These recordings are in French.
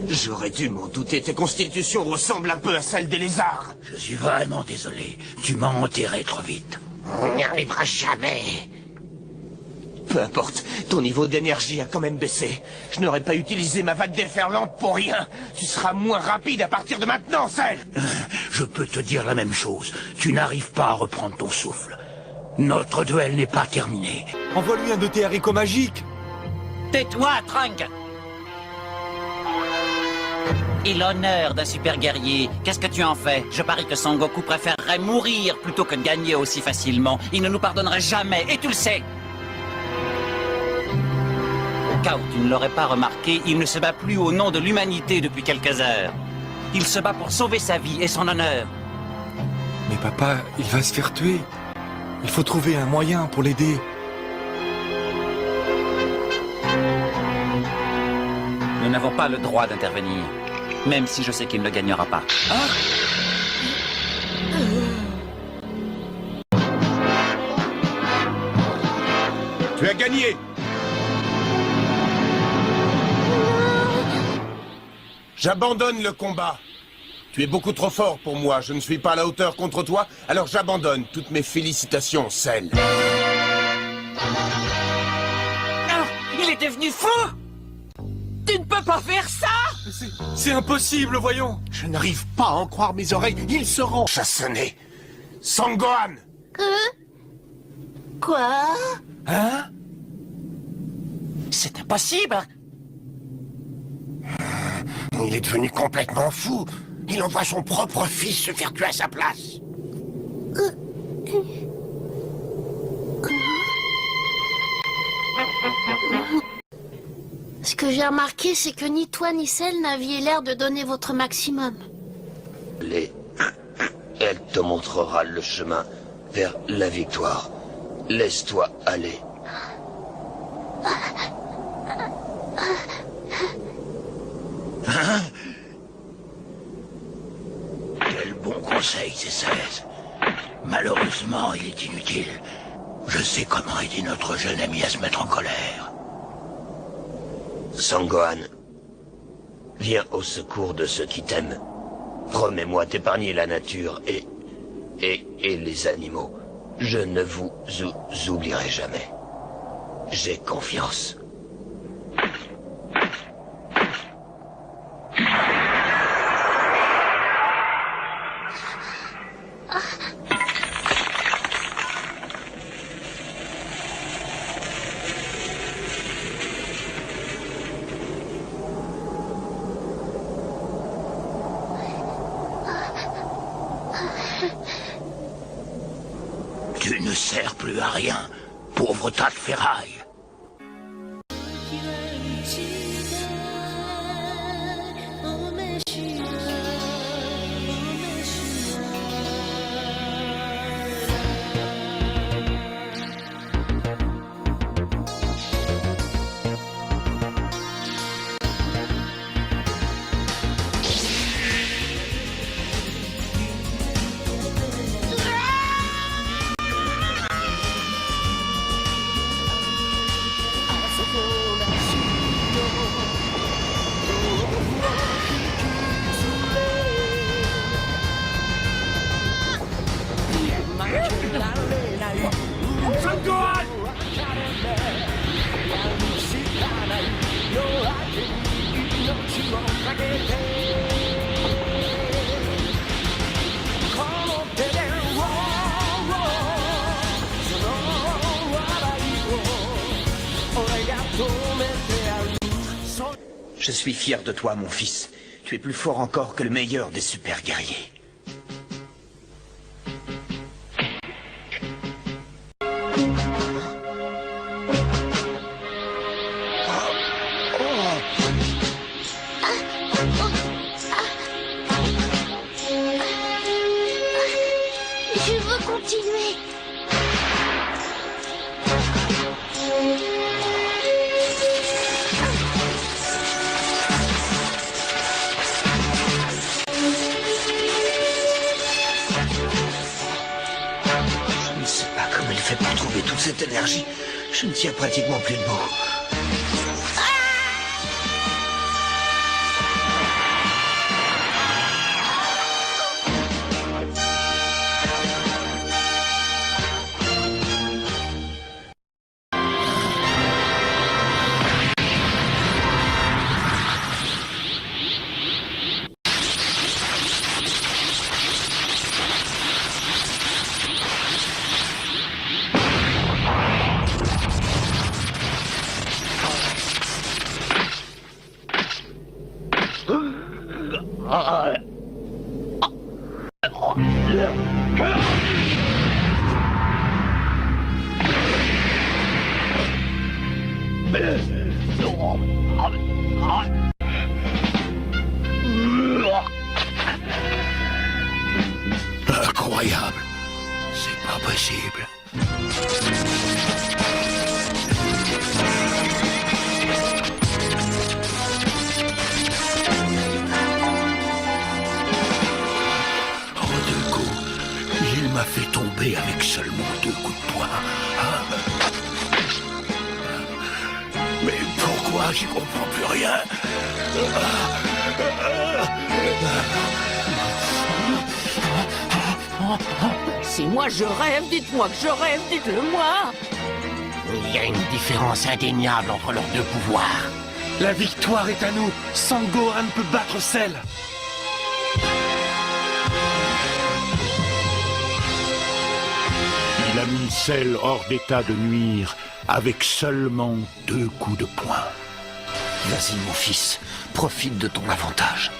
J'aurais dû m'en douter, tes constitutions ressemblent un peu à celles des lézards. Je suis vraiment désolé. Tu m'as enterré trop vite. On n'y arrivera jamais. Peu importe, ton niveau d'énergie a quand même baissé. Je n'aurais pas utilisé ma vague déferlante pour rien. Tu seras moins rapide à partir de maintenant, Cell. Je peux te dire la même chose. Tu n'arrives pas à reprendre ton souffle. Notre duel n'est pas terminé. Envoie-lui un de tes haricots magiques. Tais-toi, Trunk. Et l'honneur d'un super guerrier, qu'est-ce que tu en fais? Je parie que Son Goku préférerait mourir plutôt que de gagner aussi facilement. Il ne nous pardonnerait jamais, et tu le sais. Au cas où tu ne l'aurais pas remarqué, il ne se bat plus au nom de l'humanité depuis quelques heures. Il se bat pour sauver sa vie et son honneur. Mais papa, il va se faire tuer. Il faut trouver un moyen pour l'aider. Nous n'avons pas le droit d'intervenir, même si je sais qu'il ne gagnera pas. Tu as gagné. J'abandonne le combat. Tu es beaucoup trop fort pour moi. Je ne suis pas à la hauteur contre toi, alors j'abandonne. Toutes mes félicitations, Cell. Ah, il est devenu fou! Tu ne peux pas faire ça! C'est impossible, voyons. Je n'arrive pas à en croire mes oreilles. Ils seront chassonnés. Sangohan! Quoi? Hein? C'est impossible! Il est devenu complètement fou. Il envoie son propre fils se faire tuer à sa place. Ce que j'ai remarqué, c'est que ni toi ni Cell n'aviez l'air de donner votre maximum. Elle te montrera le chemin vers la victoire. Laisse-toi aller. Hein? Quel bon conseil, ces 16. Malheureusement, il est inutile. Je sais comment aider notre jeune ami à se mettre en colère. Sangohan, viens au secours de ceux qui t'aiment. Promets-moi d'épargner la nature et les animaux. Je ne vous oublierai jamais. J'ai confiance. Tu ne sers plus à rien, pauvre tas de ferraille. Je suis fier de toi, mon fils. Tu es plus fort encore que le meilleur des super guerriers. Je veux continuer. Je ne sais pas comment il fait pour trouver toute cette énergie. Je ne tiens pratiquement plus debout. Incroyable. C'est pas possible. En 2 coups, il m'a fait tomber avec seulement 2 coups de poing. Hein? Mais pourquoi j'y comprends plus rien? Si moi je rêve, dites-moi que je rêve, dites-le moi. Il y a une différence indéniable entre leurs 2 pouvoirs. La victoire est à nous. Sans Gohan peut battre Cell. Il a mis Cell hors d'état de nuire avec seulement 2 coups de poing. Vas-y, mon fils, profite de ton avantage.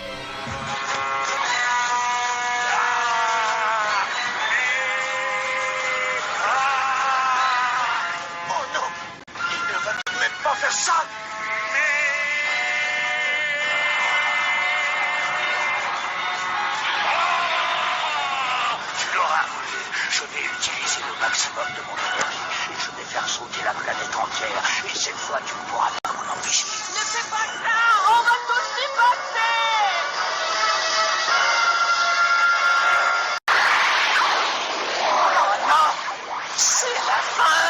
Oh non! Il ne va tout de même pas faire ça! Tu l'auras voulu. Je vais utiliser le maximum de mon énergie et je vais faire sauter la planète entière. Et cette fois, tu ne pourras pas m'en empêcher. Ne fais pas ça, on va tous y passer. Oh non! C'est la fin!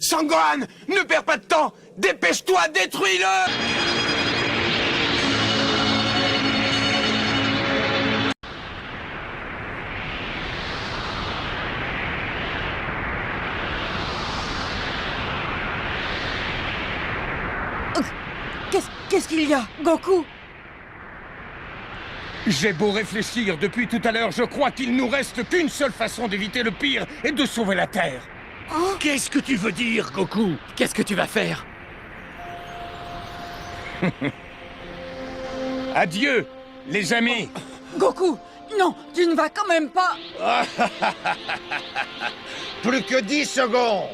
Sangohan, ne perds pas de temps! Dépêche-toi, détruis-le! Qu'est-ce qu'il y a, Goku? J'ai beau réfléchir depuis tout à l'heure, je crois qu'il nous reste qu'une seule façon d'éviter le pire et de sauver la Terre. Qu'est-ce que tu veux dire, Goku? Qu'est-ce que tu vas faire? Adieu, les amis. Goku, non, tu ne vas quand même pas. Plus que 10 secondes.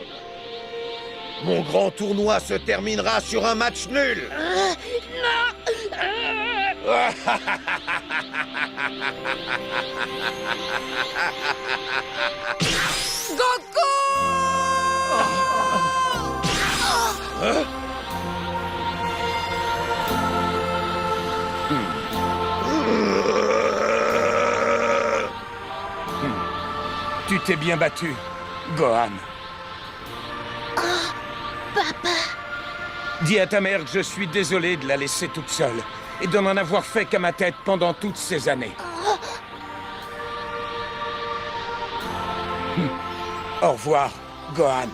Mon grand tournoi se terminera sur un match nul. Goku! Tu t'es bien battu, Gohan. Papa, Dis à ta mère que je suis désolé de la laisser toute seule et de n'en avoir fait qu'à ma tête pendant toutes ces années. Au revoir, Gohan.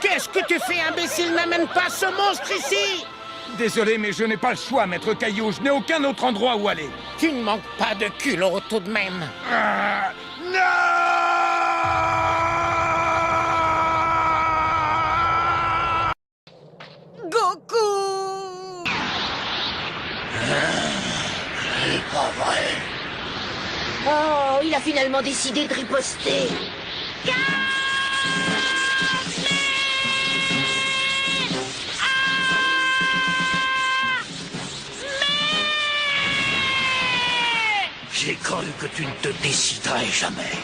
Qu'est-ce que tu fais, imbécile? N'amène pas ce monstre ici! Désolé, mais je n'ai pas le choix, maître Caillou. Je n'ai aucun autre endroit où aller. Tu ne manques pas de culot tout de même. Goku! C'est pas vrai. Oh, il a finalement décidé de riposter. J'ai cru que tu ne te déciderais jamais.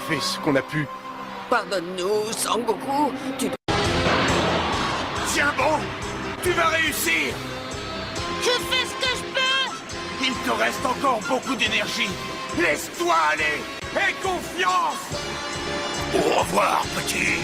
fait ce qu'on a pu. Pardonne-nous, Sangoku. Tu... Tiens bon, tu vas réussir. Je fais ce que je peux. Il te reste encore beaucoup d'énergie. Laisse-toi aller. Aie confiance. Au revoir, petit.